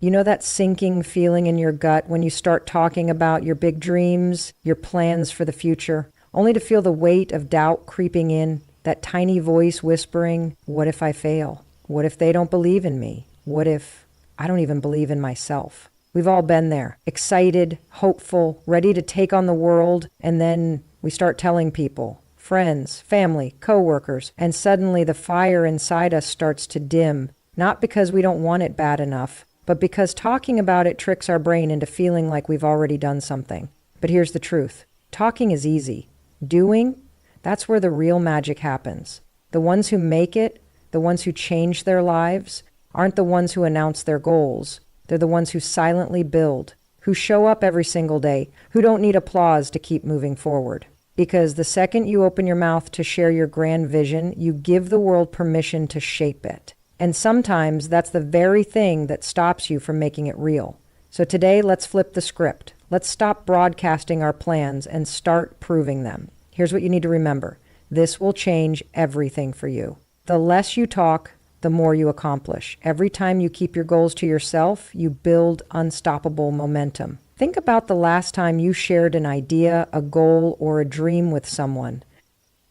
You know that sinking feeling in your gut when you start talking about your big dreams, your plans for the future, only to feel the weight of doubt creeping in, that tiny voice whispering, what if I fail? What if they don't believe in me? What if I don't even believe in myself? We've all been there, excited, hopeful, ready to take on the world, and then we start telling people, friends, family, coworkers, and suddenly the fire inside us starts to dim, not because we don't want it bad enough, but because talking about it tricks our brain into feeling like we've already done something. But here's the truth. Talking is easy. Doing, that's where the real magic happens. The ones who make it, the ones who change their lives, aren't the ones who announce their goals. They're the ones who silently build, who show up every single day, who don't need applause to keep moving forward. Because the second you open your mouth to share your grand vision, you give the world permission to shape it. And sometimes that's the very thing that stops you from making it real. So today, let's flip the script. Let's stop broadcasting our plans and start proving them. Here's what you need to remember. This will change everything for you. The less you talk, the more you accomplish. Every time you keep your goals to yourself, you build unstoppable momentum. Think about the last time you shared an idea, a goal, or a dream with someone.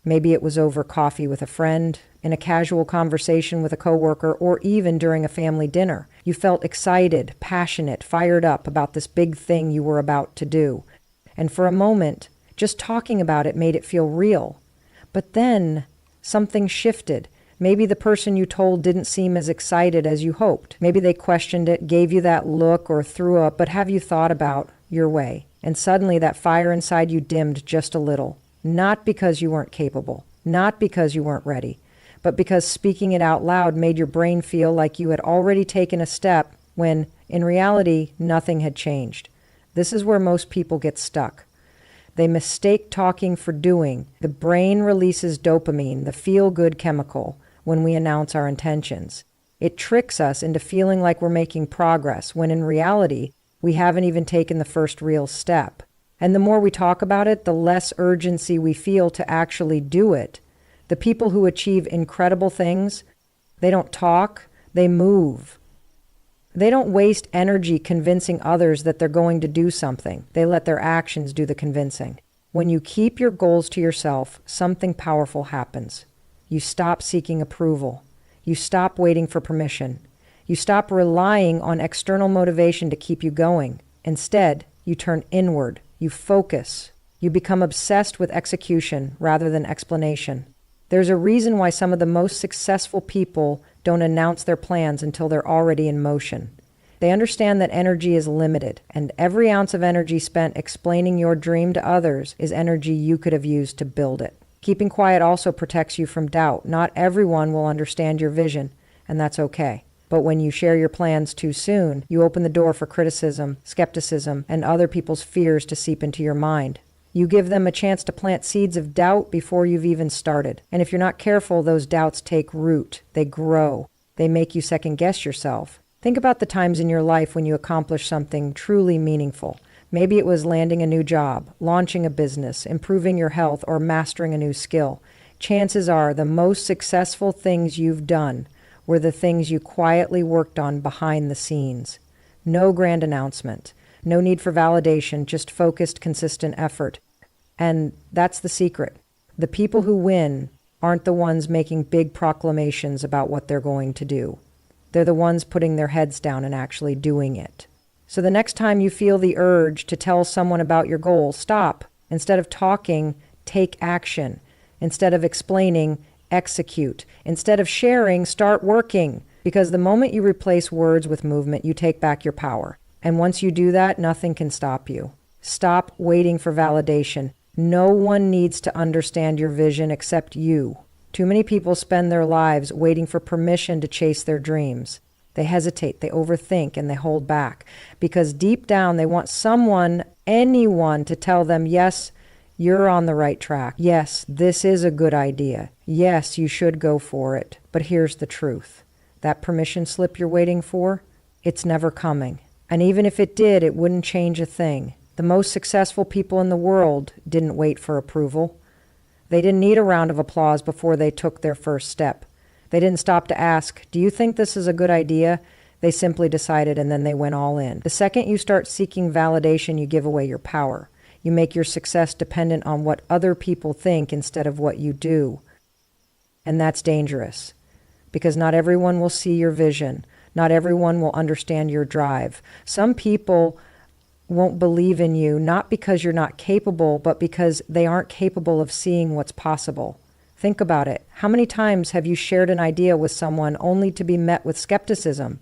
Maybe it was over coffee with a friend, in a casual conversation with a coworker, or even during a family dinner. You felt excited, passionate, fired up about this big thing you were about to do. And for a moment, just talking about it made it feel real. But then something shifted. Maybe the person you told didn't seem as excited as you hoped. Maybe they questioned it, gave you that look, or threw up, but have you thought about your way? And suddenly that fire inside you dimmed just a little. Not because you weren't capable, not because you weren't ready, but because speaking it out loud made your brain feel like you had already taken a step when, in reality, nothing had changed. This is where most people get stuck. They mistake talking for doing. The brain releases dopamine, the feel-good chemical, when we announce our intentions. It tricks us into feeling like we're making progress, when in reality, we haven't even taken the first real step. And the more we talk about it, the less urgency we feel to actually do it. The people who achieve incredible things, they don't talk, they move. They don't waste energy convincing others that they're going to do something. They let their actions do the convincing. When you keep your goals to yourself, something powerful happens. You stop seeking approval. You stop waiting for permission. You stop relying on external motivation to keep you going. Instead, you turn inward. You focus. You become obsessed with execution rather than explanation. There's a reason why some of the most successful people don't announce their plans until they're already in motion. They understand that energy is limited, and every ounce of energy spent explaining your dream to others is energy you could have used to build it. Keeping quiet also protects you from doubt. Not everyone will understand your vision, and that's okay. But when you share your plans too soon, you open the door for criticism, skepticism, and other people's fears to seep into your mind. You give them a chance to plant seeds of doubt before you've even started. And if you're not careful, those doubts take root. They grow. They make you second-guess yourself. Think about the times in your life when you accomplished something truly meaningful. Maybe it was landing a new job, launching a business, improving your health, or mastering a new skill. Chances are the most successful things you've done were the things you quietly worked on behind the scenes. No grand announcement. No need for validation, just focused, consistent effort. And that's the secret. The people who win aren't the ones making big proclamations about what they're going to do. They're the ones putting their heads down and actually doing it. So the next time you feel the urge to tell someone about your goal, stop. Instead of talking, take action. Instead of explaining, execute. Instead of sharing, start working. Because the moment you replace words with movement, you take back your power. And once you do that, nothing can stop you. Stop waiting for validation. No one needs to understand your vision except you. Too many people spend their lives waiting for permission to chase their dreams. They hesitate, they overthink, and they hold back. Because deep down, they want someone, anyone, to tell them, yes, you're on the right track. Yes, this is a good idea. Yes, you should go for it. But here's the truth. That permission slip you're waiting for, it's never coming. And even if it did, it wouldn't change a thing. The most successful people in the world didn't wait for approval. They didn't need a round of applause before they took their first step. They didn't stop to ask, do you think this is a good idea? They simply decided and then they went all in. The second you start seeking validation, you give away your power. You make your success dependent on what other people think instead of what you do. And that's dangerous, because not everyone will see your vision. Not everyone will understand your drive. Some people won't believe in you, not because you're not capable, but because they aren't capable of seeing what's possible. Think about it. How many times have you shared an idea with someone only to be met with skepticism?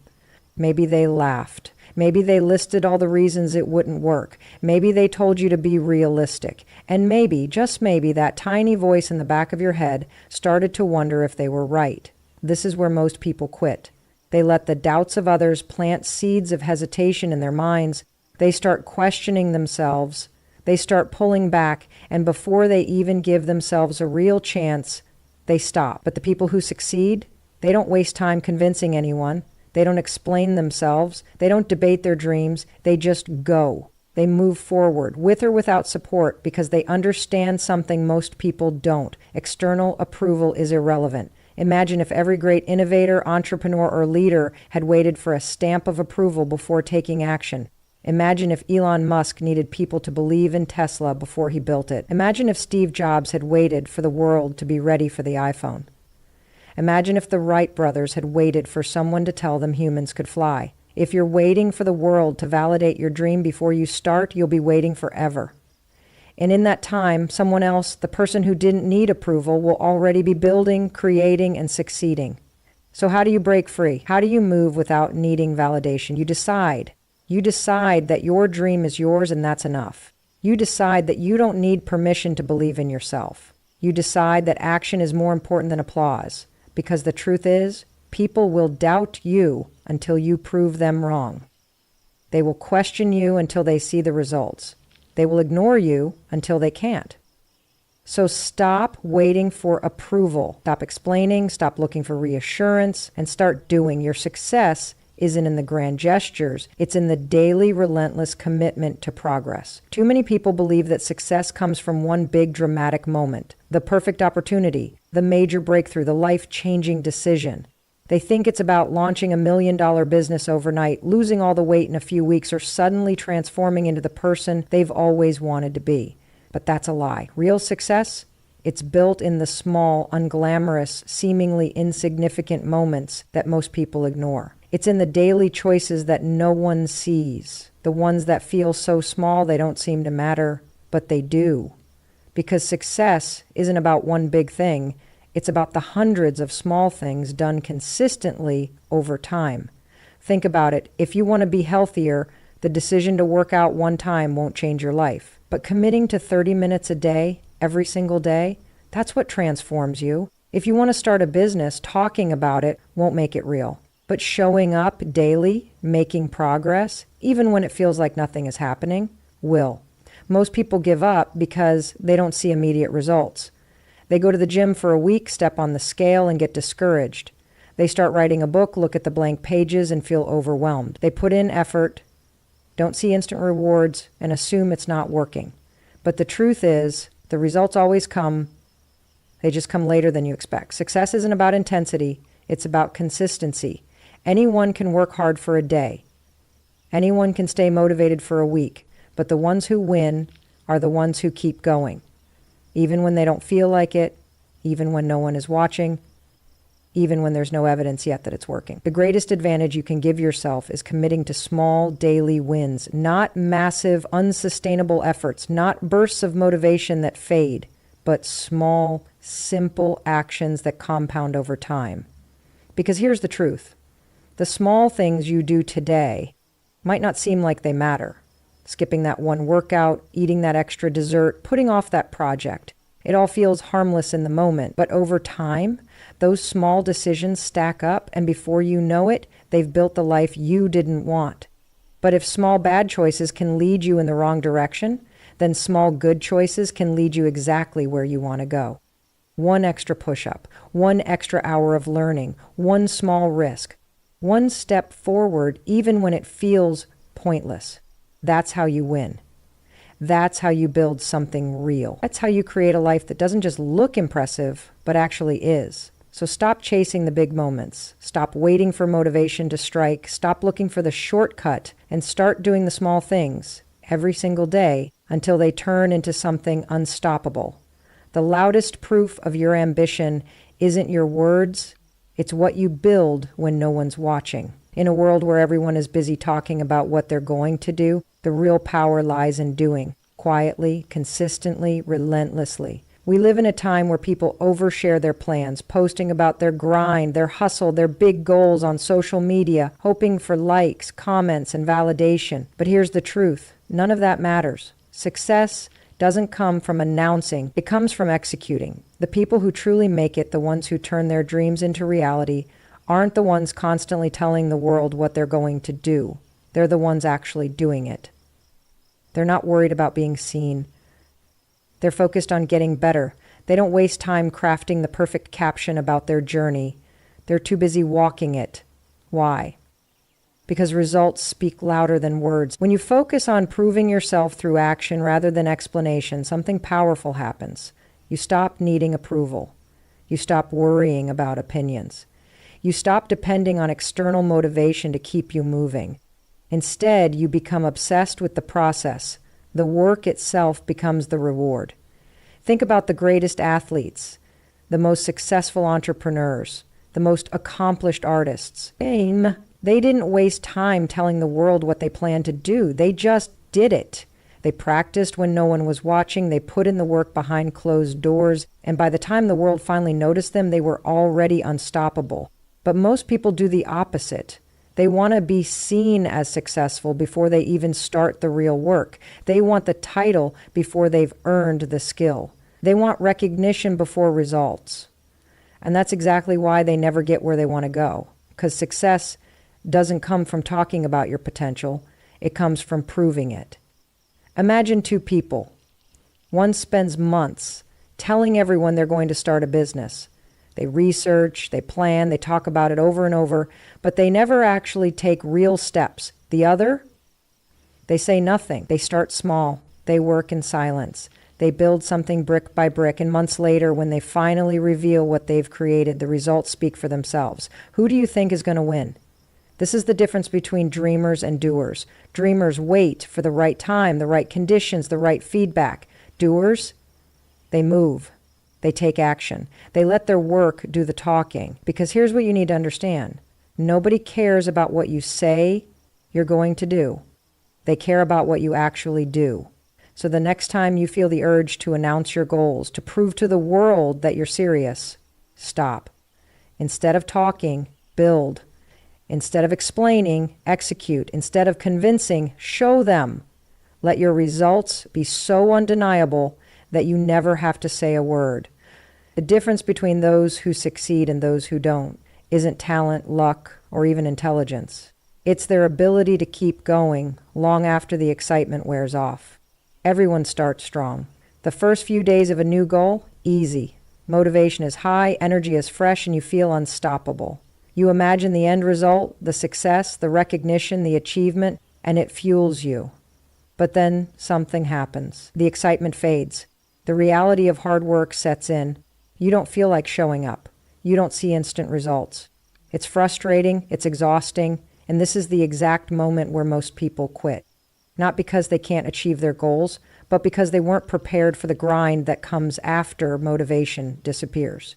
Maybe they laughed. Maybe they listed all the reasons it wouldn't work. Maybe they told you to be realistic. And maybe, just maybe, that tiny voice in the back of your head started to wonder if they were right. This is where most people quit. They let the doubts of others plant seeds of hesitation in their minds. They start questioning themselves. They start pulling back, and before they even give themselves a real chance, they stop. But the people who succeed, they don't waste time convincing anyone. They don't explain themselves. They don't debate their dreams. They just go. They move forward, with or without support, because they understand something most people don't. External approval is irrelevant. Imagine if every great innovator, entrepreneur, or leader had waited for a stamp of approval before taking action. Imagine if Elon Musk needed people to believe in Tesla before he built it. Imagine if Steve Jobs had waited for the world to be ready for the iPhone. Imagine if the Wright brothers had waited for someone to tell them humans could fly. If you're waiting for the world to validate your dream before you start, you'll be waiting forever. And in that time, someone else, the person who didn't need approval, will already be building, creating, and succeeding. So how do you break free? How do you move without needing validation? You decide. You decide that your dream is yours and that's enough. You decide that you don't need permission to believe in yourself. You decide that action is more important than applause. Because the truth is, people will doubt you until you prove them wrong. They will question you until they see the results. They will ignore you until they can't. So stop waiting for approval. Stop explaining, stop looking for reassurance, and start doing. Your success isn't in the grand gestures. It's in the daily, relentless commitment to progress. Too many people believe that success comes from one big dramatic moment, the perfect opportunity, the major breakthrough, the life-changing decision. They think it's about launching $1 million business overnight, losing all the weight in a few weeks, or suddenly transforming into the person they've always wanted to be. But that's a lie. Real success? It's built in the small, unglamorous, seemingly insignificant moments that most people ignore. It's in the daily choices that no one sees, the ones that feel so small they don't seem to matter, but they do. Because success isn't about one big thing. It's about the hundreds of small things done consistently over time. Think about it. If you want to be healthier, the decision to work out one time won't change your life. But committing to 30 minutes a day, every single day, that's what transforms you. If you want to start a business, talking about it won't make it real. But showing up daily, making progress, even when it feels like nothing is happening, will. Most people give up because they don't see immediate results. They go to the gym for a week, step on the scale, and get discouraged. They start writing a book, look at the blank pages, and feel overwhelmed. They put in effort, don't see instant rewards, and assume it's not working. But the truth is, the results always come. They just come later than you expect. Success isn't about intensity. It's about consistency. Anyone can work hard for a day. Anyone can stay motivated for a week. But the ones who win are the ones who keep going. Even when they don't feel like it, even when no one is watching, even when there's no evidence yet that it's working. The greatest advantage you can give yourself is committing to small daily wins, not massive, unsustainable efforts, not bursts of motivation that fade, but small, simple actions that compound over time. Because here's the truth. The small things you do today might not seem like they matter. Skipping that one workout, eating that extra dessert, putting off that project. It all feels harmless in the moment, but over time, those small decisions stack up, and before you know it, they've built the life you didn't want. But if small bad choices can lead you in the wrong direction, then small good choices can lead you exactly where you want to go. One extra push-up, one extra hour of learning, one small risk, one step forward even when it feels pointless. That's how you win. That's how you build something real. That's how you create a life that doesn't just look impressive, but actually is. So stop chasing the big moments. Stop waiting for motivation to strike. Stop looking for the shortcut and start doing the small things every single day until they turn into something unstoppable. The loudest proof of your ambition isn't your words, it's what you build when no one's watching. In a world where everyone is busy talking about what they're going to do, the real power lies in doing, quietly, consistently, relentlessly. We live in a time where people overshare their plans, posting about their grind, their hustle, their big goals on social media, hoping for likes, comments, and validation. But here's the truth. None of that matters. Success doesn't come from announcing. It comes from executing. The people who truly make it, the ones who turn their dreams into reality, aren't the ones constantly telling the world what they're going to do. They're the ones actually doing it. They're not worried about being seen. They're focused on getting better. They don't waste time crafting the perfect caption about their journey. They're too busy walking it. Why? Because results speak louder than words. When you focus on proving yourself through action rather than explanation, something powerful happens. You stop needing approval. You stop worrying about opinions. You stop depending on external motivation to keep you moving. Instead, you become obsessed with the process. The work itself becomes the reward. Think about the greatest athletes, the most successful entrepreneurs, the most accomplished artists. They didn't waste time telling the world what they planned to do. They just did it. They practiced when no one was watching. They put in the work behind closed doors. And by the time the world finally noticed them, they were already unstoppable. But most people do the opposite. They want to be seen as successful before they even start the real work. They want the title before they've earned the skill. They want recognition before results. And that's exactly why they never get where they want to go. Because success doesn't come from talking about your potential. It comes from proving it. Imagine two people. One spends months telling everyone they're going to start a business. They research, they plan, they talk about it over and over, but they never actually take real steps. The other, they say nothing. They start small. They work in silence. They build something brick by brick, and months later, when they finally reveal what they've created, the results speak for themselves. Who do you think is going to win? This is the difference between dreamers and doers. Dreamers wait for the right time, the right conditions, the right feedback. Doers, they move. They take action. They let their work do the talking. Because here's what you need to understand. Nobody cares about what you say you're going to do. They care about what you actually do. So the next time you feel the urge to announce your goals, to prove to the world that you're serious, stop. Instead of talking, build. Instead of explaining, execute. Instead of convincing, show them. Let your results be so undeniable that you never have to say a word. The difference between those who succeed and those who don't isn't talent, luck, or even intelligence. It's their ability to keep going long after the excitement wears off. Everyone starts strong. The first few days of a new goal, easy. Motivation is high, energy is fresh, and you feel unstoppable. You imagine the end result, the success, the recognition, the achievement, and it fuels you. But then something happens. The excitement fades. The reality of hard work sets in. You don't feel like showing up. You don't see instant results. It's frustrating, it's exhausting, and this is the exact moment where most people quit. Not because they can't achieve their goals, but because they weren't prepared for the grind that comes after motivation disappears.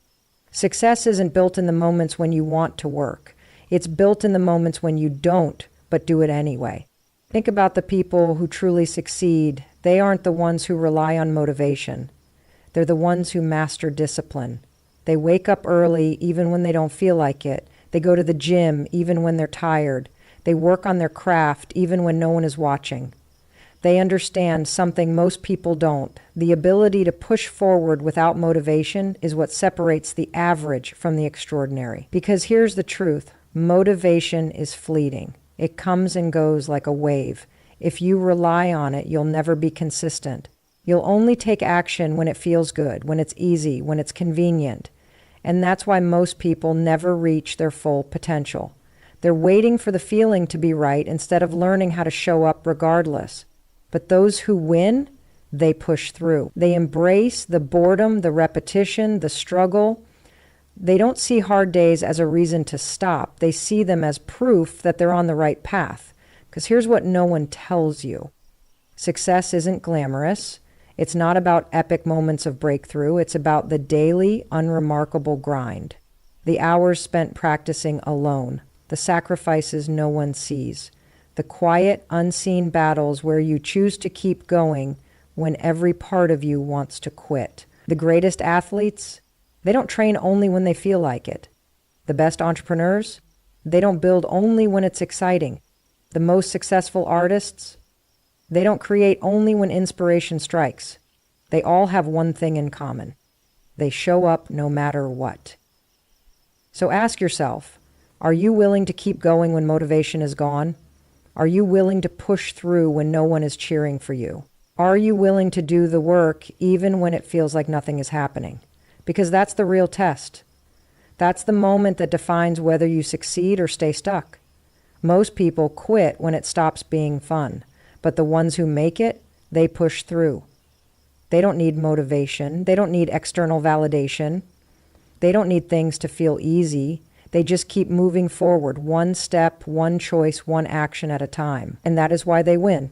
Success isn't built in the moments when you want to work. It's built in the moments when you don't, but do it anyway. Think about the people who truly succeed. They aren't the ones who rely on motivation. They're the ones who master discipline. They wake up early even when they don't feel like it. They go to the gym even when they're tired. They work on their craft even when no one is watching. They understand something most people don't. The ability to push forward without motivation is what separates the average from the extraordinary. Because here's the truth. Motivation is fleeting. It comes and goes like a wave. If you rely on it, you'll never be consistent. You'll only take action when it feels good, when it's easy, when it's convenient. And that's why most people never reach their full potential. They're waiting for the feeling to be right instead of learning how to show up regardless. But those who win, they push through. They embrace the boredom, the repetition, the struggle. They don't see hard days as a reason to stop. They see them as proof that they're on the right path. Because here's what no one tells you. Success isn't glamorous. It's not about epic moments of breakthrough. It's about the daily, unremarkable grind. The hours spent practicing alone. The sacrifices no one sees. The quiet, unseen battles where you choose to keep going when every part of you wants to quit. The greatest athletes, they don't train only when they feel like it. The best entrepreneurs, they don't build only when it's exciting. The most successful artists, they don't create only when inspiration strikes. They all have one thing in common. They show up no matter what. So ask yourself, are you willing to keep going when motivation is gone? Are you willing to push through when no one is cheering for you? Are you willing to do the work even when it feels like nothing is happening? Because that's the real test. That's the moment that defines whether you succeed or stay stuck. Most people quit when it stops being fun, but the ones who make it, they push through. They don't need motivation. They don't need external validation. They don't need things to feel easy. They just keep moving forward, one step, one choice, one action at a time. And that is why they win.